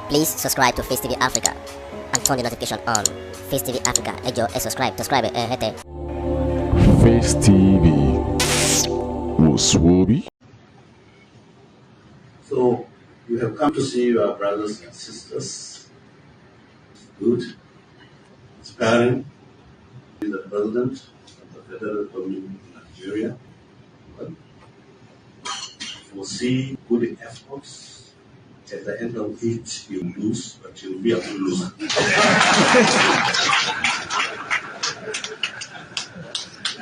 Please subscribe to Facetv Africa and turn the notification on. Facetv Africa, ẹ jọ̀ọ́ ẹ subscribe, hete. Facetv Muswobi. So you have come to see your brothers and sisters. Good. Inspiring. He's the president of the Federal Republic of Nigeria. Well, foresee good efforts. At the end of it, you lose, but you'll be a good loser.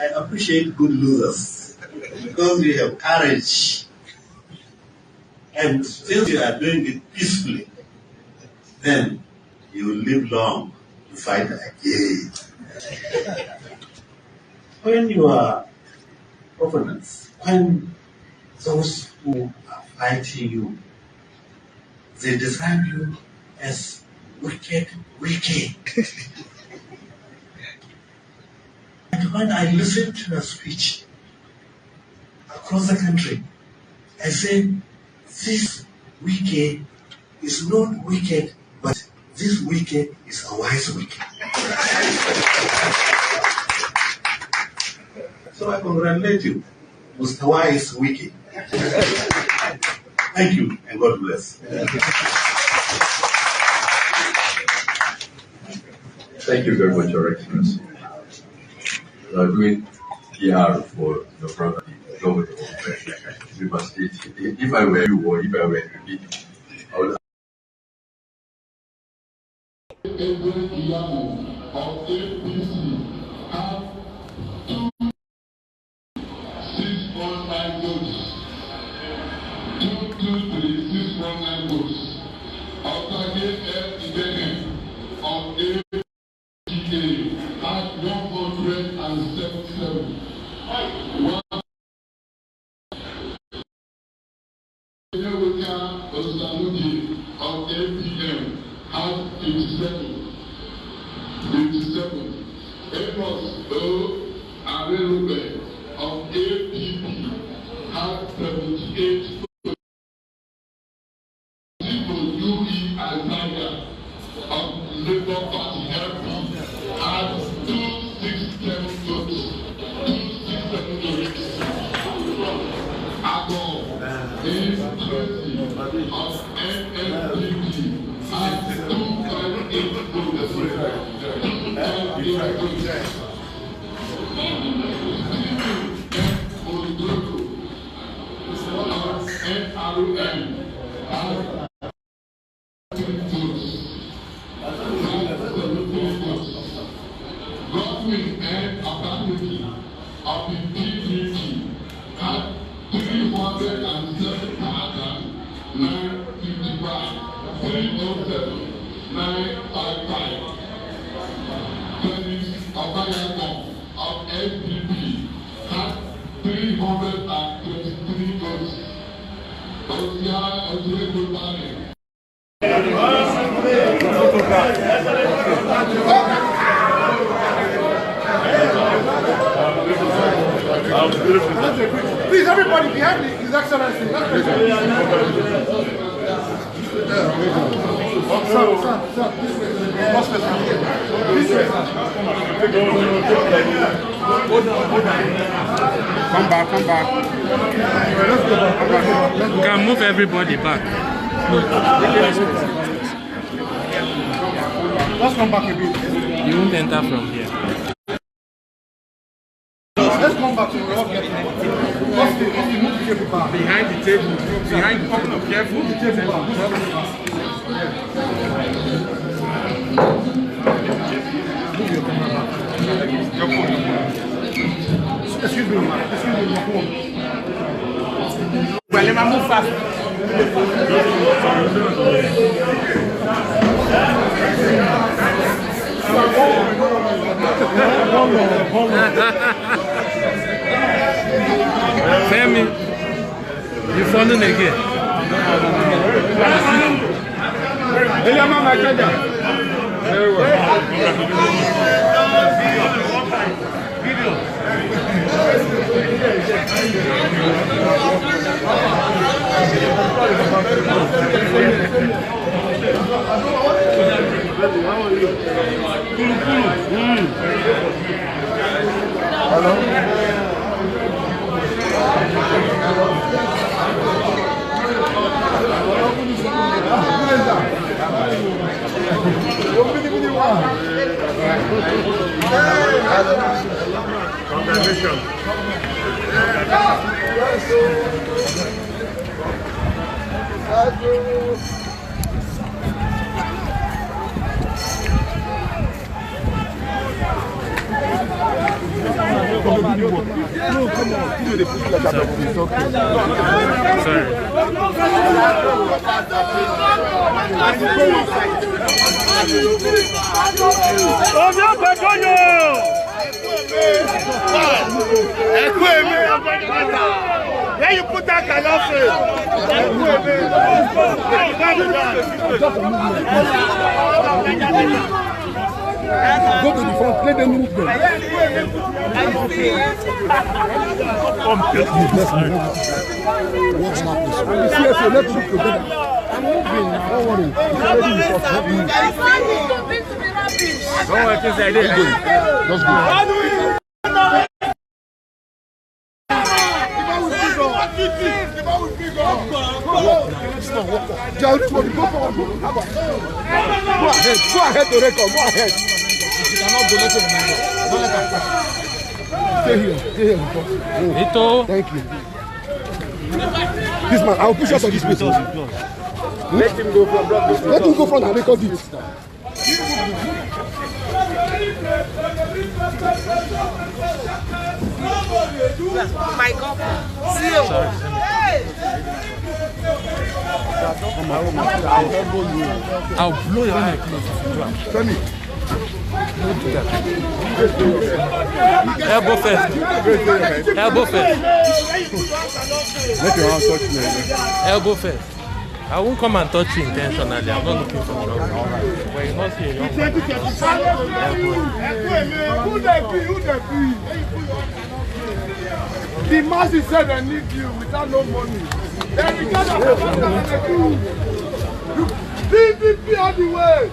I appreciate good losers because you have courage. And since you are doing it peacefully, then you will live long to fight again. When your opponents, when those who are fighting you, they describe you as wicked. And when I listen to your speech across the country, I say, this wicked is not wicked, but this wicked is a wise wicked. So I congratulate you, Mr. Wise Wicked. Thank you, and God bless. Thank you very much, Your Excellency. You are doing PR for your brother, the governor of River State. If I were you, or if I were you, I would. Please, everybody behind me, His Excellency. Come back. You can move everybody back. Let's come back a bit. You won't enter from here. Let's come back to the back. Behind the table. Behind the table. Careful. The table back. Move your camera back. Excuse me, your phone. Well, let me move fast. Femi, you falling again. Very well. Video. Congratulations. No, come on. You the push like that. It's okay. Sorry. Where you put that kind of face? Go to the front, let them move them. What's happening? Seriously, let's move together. I'm moving, don't worry. Don't worry, things like this. Let's go. Go ahead to record. Go ahead. You cannot go. Let her pass. Stay here. Ito. Thank you. This man, I'll push out of this place. Let him go from front. Let him go front and record it. My God. See you. I'll blow your eye close. Tell me. Elbow first. Elbow first. Let your hand touch me. Elbow first. I won't come and touch you intentionally. I'm not looking for trouble. But you not see a young man. Who the masses said they need you without no money. Then you got PPP on the way.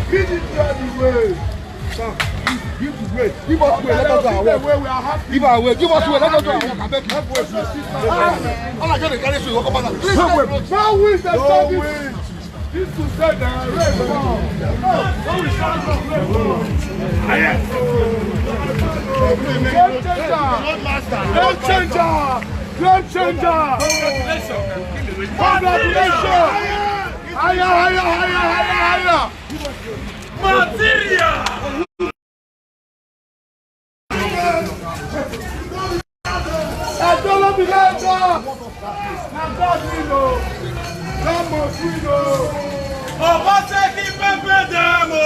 PPP on the way. Give us way. Give us way. Let us go our work. Give us way. Give us way. Let us go our work. I beg you. All I get is carry you. Walk up and down. Please. Now win the service. This to say the red ball. Game changer. Congratulations. Higher. Material. Obaseki pepe demo.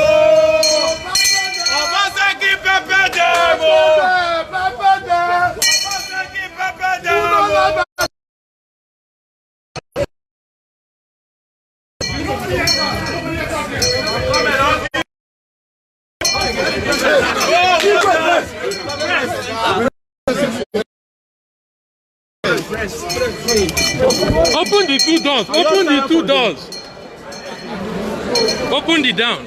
Obaseki pepe demo. Obaseki pepe demo. Open the two doors. Open the two doors. Open the down.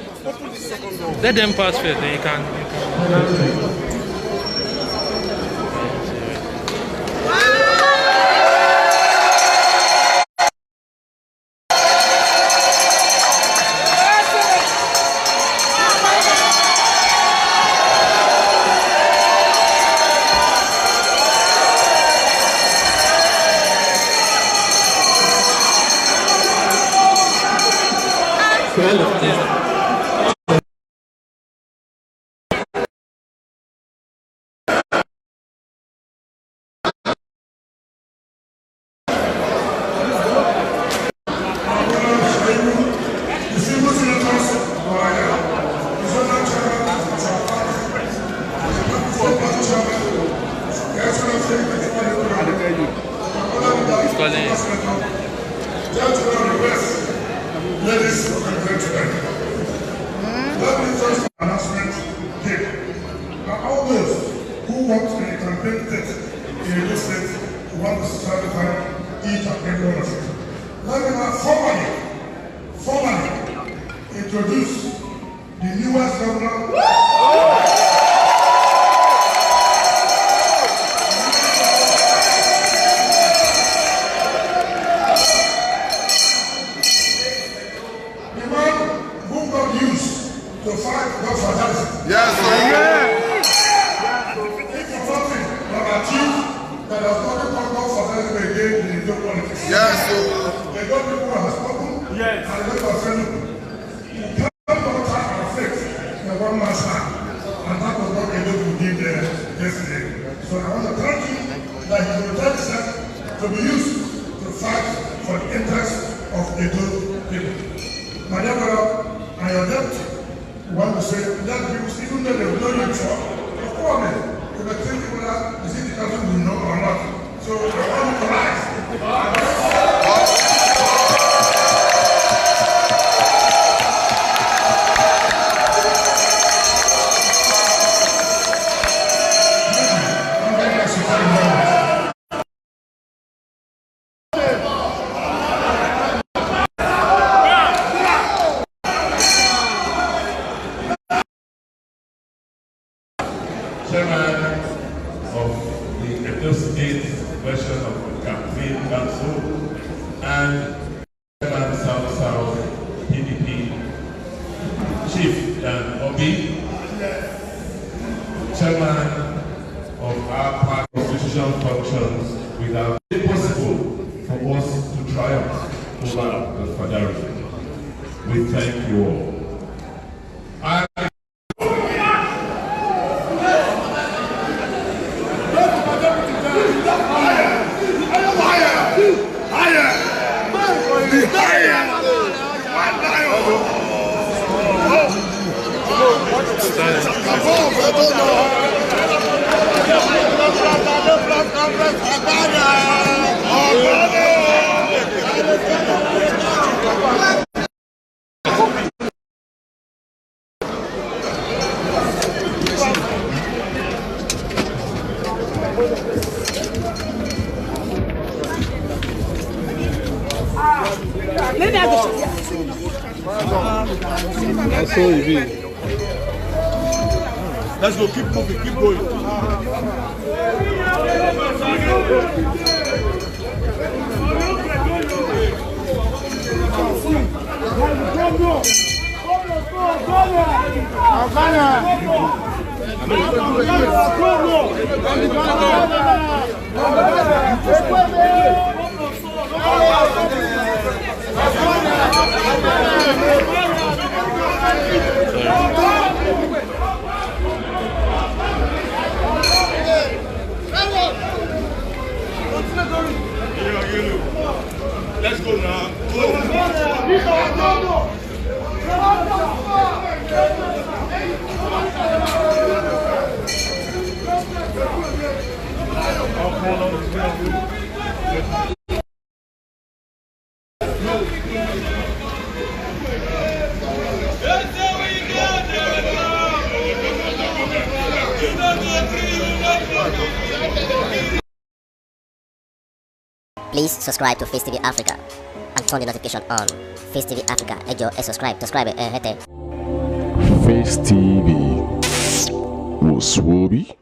Let them pass first, then you can. Ladies and gentlemen, let me just announcement here. Now, all those who want to be convicted in a state want to certify each and every one of it. Let me now formally introduce the newest governor. The God people have spoken. Yes. And the God said, you cannot attack our faith in one man's hand. And that was what Edo did yesterday. So I want to thank you that you will take steps to be used to fight for the interests of Edo people. My dear brother, and your deputy, we want to say that people, even though they will know you for, of course, you can tell people that the city council will know or not. So I want you to rise. Chairman of the Edo State version of the campaign council and Chairman South PDP Chief Dan Obi, Chairman of our party constitutional functions, without it possible for us to triumph over the federalism. We thank you all. Maybe I go. That's all you mean. Let's go, keep moving, keep going. Let's go now. Please subscribe to Face TV Africa and turn the notification on. Face TV Africa, subscribe, Face TV was Swoby.